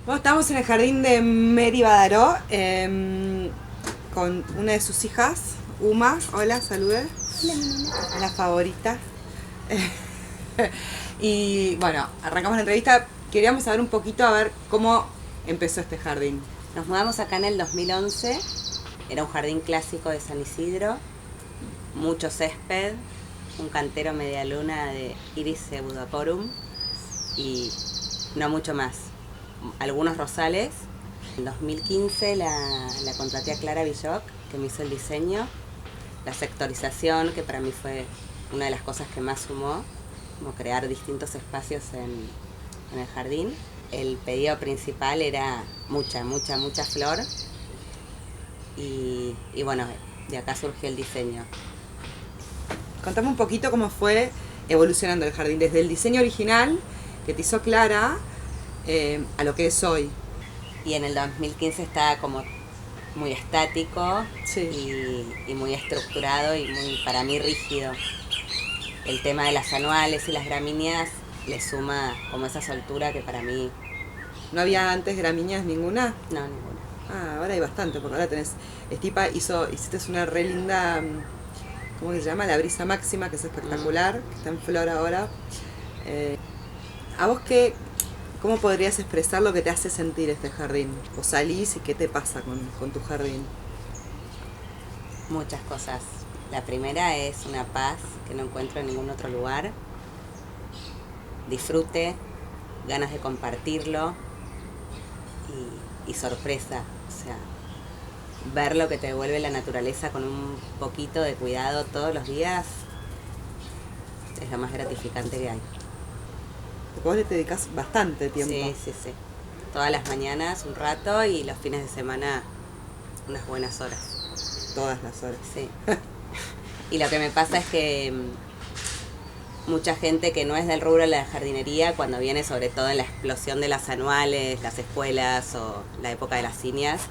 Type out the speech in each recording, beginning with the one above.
Bueno, estamos en el jardín de Mary Badaró con una de sus hijas, Uma. Hola, salude. Hola, Nina. La favorita. Y bueno, arrancamos la entrevista. Queríamos saber un poquito a ver cómo empezó este jardín. Nos mudamos acá en el 2011. Era un jardín clásico de San Isidro. Mucho césped, un cantero media luna de Iris pseudoporum y no mucho más. Algunos rosales. En 2015 la contraté a Clara Villoc, que me hizo el diseño. La sectorización, que para mí fue una de las cosas que más sumó, como crear distintos espacios en el jardín. El pedido principal era mucha flor y bueno, de acá surgió el diseño. Contame un poquito cómo fue evolucionando el jardín, desde el diseño original que te hizo Clara a lo que es hoy. Y en el 2015 estaba como muy estático, Sí. y muy estructurado y muy, para mí, rígido. El tema de las anuales y las gramíneas le suma como esa soltura que para mí... ¿No había antes gramíneas ninguna? No, ninguna. Ah, ahora hay bastante, porque ahora tenés... Estipa hiciste una re linda... ¿Cómo se llama? La brisa máxima, que es espectacular, que está en flor ahora. ¿A vos cómo podrías expresar lo que te hace sentir este jardín? ¿O salís y qué te pasa con tu jardín? Muchas cosas. La primera es una paz que no encuentro en ningún otro lugar. Disfrute, ganas de compartirlo y sorpresa. O sea, ver lo que te devuelve la naturaleza con un poquito de cuidado todos los días es lo más gratificante que hay. Porque vos le dedicás bastante tiempo. Sí. Todas las mañanas un rato y los fines de semana unas buenas horas. Todas las horas. Sí. Y lo que me pasa es que mucha gente que no es del rubro de la jardinería, cuando viene sobre todo en la explosión de las anuales, las escuelas o la época de las cinias,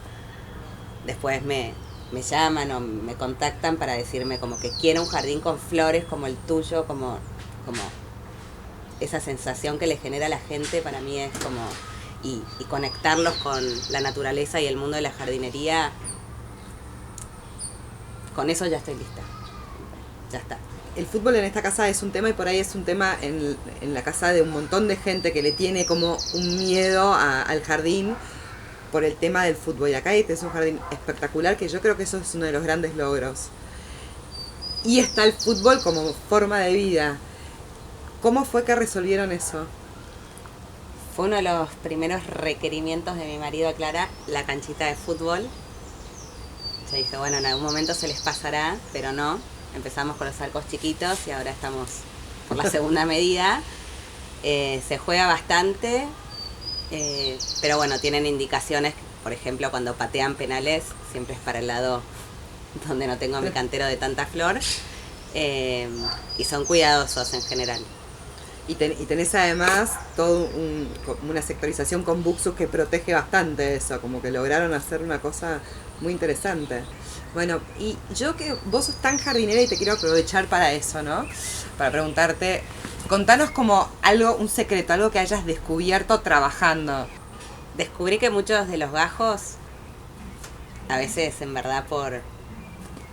después me llaman o me contactan para decirme como que quiero un jardín con flores como el tuyo, como esa sensación que le genera a la gente para mí es como... Y conectarlos con la naturaleza y el mundo de la jardinería, con eso ya estoy lista. Ya está. El fútbol en esta casa es un tema y por ahí es un tema en la casa de un montón de gente que le tiene como un miedo al jardín por el tema del fútbol. Y acá este es un jardín espectacular que yo creo que eso es uno de los grandes logros. Y está el fútbol como forma de vida. ¿Cómo fue que resolvieron eso? Fue uno de los primeros requerimientos de mi marido a Clara, la canchita de fútbol. Yo dije, bueno, en algún momento se les pasará, pero no. Empezamos con los arcos chiquitos y ahora estamos por la segunda medida. Se juega bastante, pero bueno, tienen indicaciones, por ejemplo, cuando patean penales, siempre es para el lado donde no tengo mi cantero de tanta flor, y son cuidadosos en general. Y tenés además como una sectorización con buxus que protege bastante eso, como que lograron hacer una cosa muy interesante. Bueno, y yo que vos sos tan jardinera y te quiero aprovechar para eso, ¿no? Para preguntarte, contanos como algo, un secreto, algo que hayas descubierto trabajando. Descubrí que muchos de los gajos, a veces en verdad por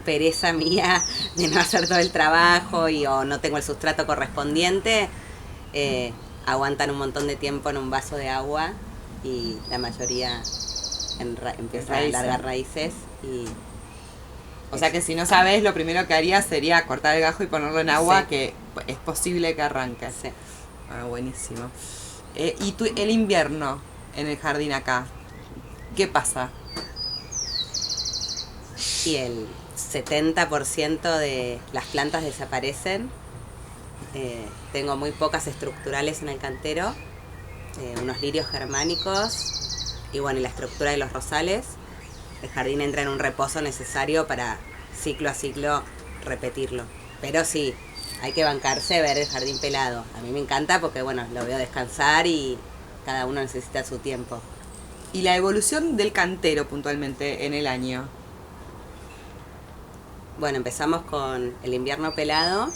pereza mía de no hacer todo el trabajo o no tengo el sustrato correspondiente, aguantan un montón de tiempo en un vaso de agua y la mayoría empieza a largar raíces y... O sea que si no sabes, lo primero que harías sería cortar el gajo y ponerlo en agua, sí, que es posible que arranque. Sí. Ah, buenísimo. ¿Y el invierno en el jardín acá? ¿Qué pasa? Y el 70% de las plantas desaparecen. Tengo muy pocas estructurales en el cantero, unos lirios germánicos y bueno, y la estructura de los rosales. El jardín entra en un reposo necesario para ciclo a ciclo repetirlo. Pero sí, hay que bancarse ver el jardín pelado. A mí me encanta porque bueno, lo veo descansar y cada uno necesita su tiempo. ¿Y la evolución del cantero puntualmente en el año? Bueno, empezamos con el invierno pelado.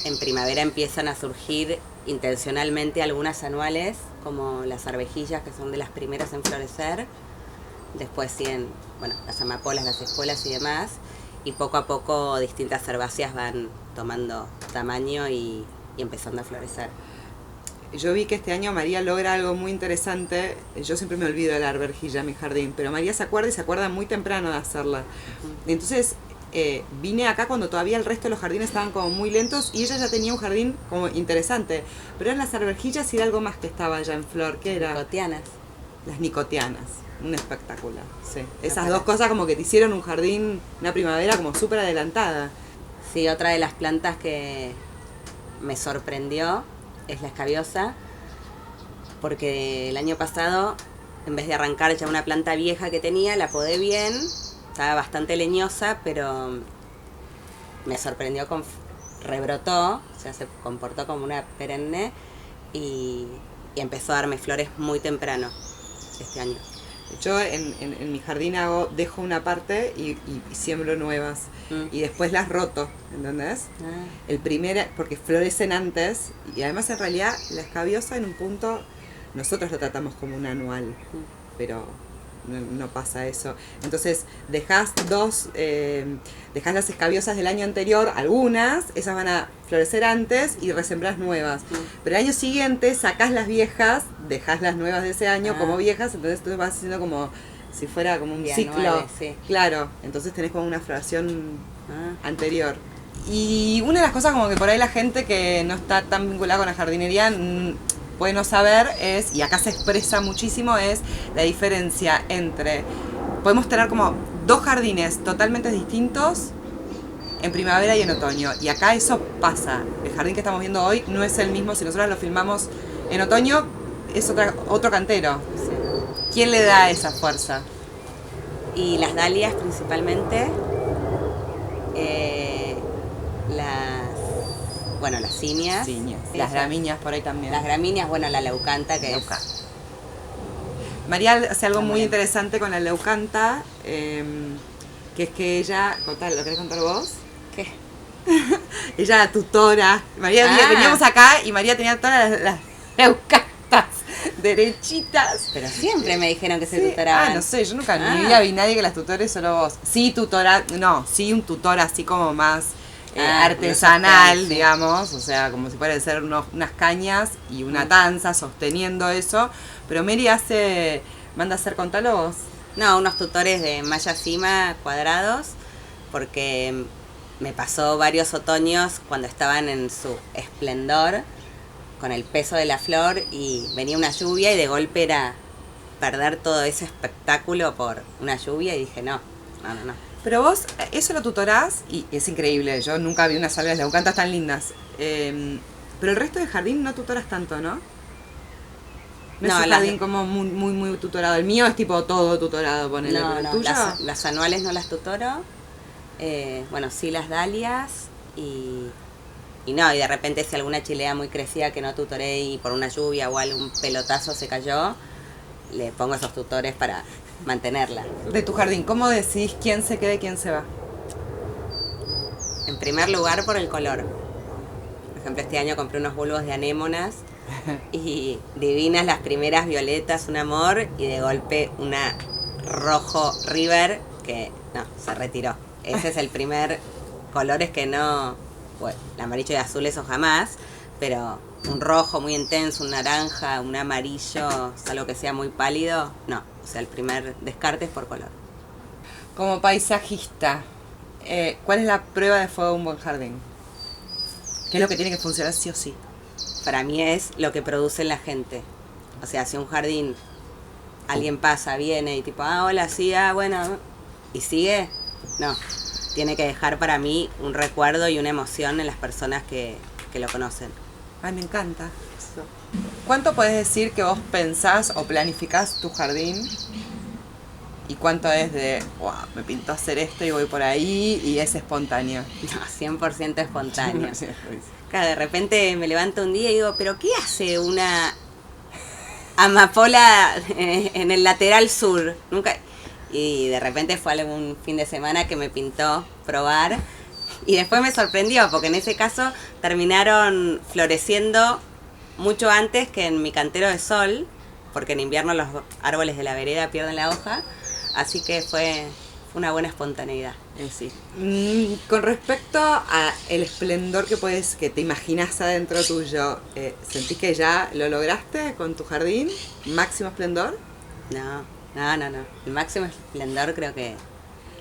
En primavera empiezan a surgir intencionalmente algunas anuales como las arvejillas, que son de las primeras en florecer. Después siguen, bueno, las amapolas, las espuelas y demás. Y poco a poco distintas herbáceas van tomando tamaño y empezando a florecer. Yo vi que este año María logra algo muy interesante. Yo siempre me olvido de la arvejilla en mi jardín, pero María se acuerda y se acuerda muy temprano de hacerla. Uh-huh. Entonces vine acá cuando todavía el resto de los jardines estaban como muy lentos y ella ya tenía un jardín como interesante. Pero eran las arvejillas y era algo más que estaba ya en flor. ¿Qué era? Nicotianas. Las nicotianas. Un espectacular, sí. Esas dos cosas como que te hicieron un jardín, una primavera como súper adelantada. Sí, otra de las plantas que me sorprendió es la escabiosa, porque el año pasado, en vez de arrancar ya una planta vieja que tenía, la podé bien, estaba bastante leñosa, pero me sorprendió, rebrotó, o sea, se comportó como una perenne y empezó a darme flores muy temprano este año. Yo en mi jardín dejo una parte y siembro nuevas. Y después las roto, ¿entendés? El primer, porque florecen antes. Y además en realidad la escabiosa en un punto, nosotros lo tratamos como un anual. Pero no pasa eso. Entonces dejás dejás las escabiosas del año anterior, algunas, esas van a florecer antes y resembrás nuevas. Pero el año siguiente sacás las viejas, dejás las nuevas de ese año como viejas, entonces tú vas haciendo como si fuera como un ciclo. Anuales, sí. Claro, entonces tenés como una floración anterior. Y una de las cosas como que por ahí la gente que no está tan vinculada con la jardinería puede no saber es, y acá se expresa muchísimo, es la diferencia entre, podemos tener como dos jardines totalmente distintos en primavera y en otoño, y acá eso pasa. El jardín que estamos viendo hoy no es el mismo, si nosotros lo filmamos en otoño es otro cantero. Sí. ¿Quién le da esa fuerza? Y las dalias principalmente, las cinias. Las gramíneas por ahí también. Las gramíneas, la leucanta, que es... María hace algo muy interesante con la leucanta, que es que ella... ¿Lo querés contar vos? ¿Qué? Ella tutora. María veníamos acá y María tenía todas las leucantas derechitas. Pero siempre me dijeron que se tutoraban. No sé, yo nunca en mi vida vi nadie que las tutore, solo vos. Sí, un tutor así como más artesanal, digamos, o sea, como si fuera de ser unas cañas y una tanza sosteniendo eso. Pero Mary manda a hacer, contalo vos. No, unos tutores de malla cima cuadrados, porque me pasó varios otoños cuando estaban en su esplendor, con el peso de la flor, y venía una lluvia y de golpe era perder todo ese espectáculo por una lluvia, y dije no. Pero vos eso lo tutorás y es increíble, yo nunca vi unas salvias leucantas tan lindas, pero el resto del jardín no tutoras tanto, ¿no? No es un jardín como muy, muy, muy tutorado. El mío es tipo todo tutorado, ponele. No, ¿El tuyo? las anuales no las tutoro. Sí las dalias y de repente si alguna chilea muy crecida que no tutoré y por una lluvia o algún pelotazo se cayó, le pongo esos tutores para mantenerla. De tu jardín, ¿cómo decidís quién se queda y quién se va? En primer lugar, por el color. Por ejemplo, este año compré unos bulbos de anémonas y divinas las primeras violetas, un amor, y de golpe una rojo river que se retiró. Ese es el primer color, es que no, el amarillo y azul eso jamás, pero un rojo muy intenso, un naranja, un amarillo, algo que sea muy pálido, no. O sea, el primer descarte es por color. Como paisajista, ¿cuál es la prueba de fuego de un buen jardín? ¿Qué es lo que tiene que funcionar sí o sí? Para mí es lo que produce la gente. O sea, si un jardín, alguien pasa, viene y tipo, hola, sí, bueno, y sigue, no. Tiene que dejar para mí un recuerdo y una emoción en las personas que lo conocen. Ay, me encanta eso. ¿Cuánto podés decir que vos pensás o planificás tu jardín? ¿Y cuánto es de, me pintó hacer esto y voy por ahí y es espontáneo? No, 100% espontáneo. Claro, de repente me levanto un día y digo, ¿pero qué hace una amapola en el lateral sur? Nunca. Y de repente fue algún fin de semana que me pintó probar. Y después me sorprendió, porque en ese caso terminaron floreciendo mucho antes que en mi cantero de sol, porque en invierno los árboles de la vereda pierden la hoja, así que fue una buena espontaneidad. Sí. Con respecto a el esplendor que te imaginas adentro tuyo, ¿sentís que ya lo lograste con tu jardín? ¿Máximo esplendor? No. El máximo esplendor creo que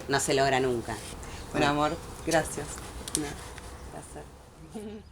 no se logra nunca. Bueno, amor, gracias. No, placer.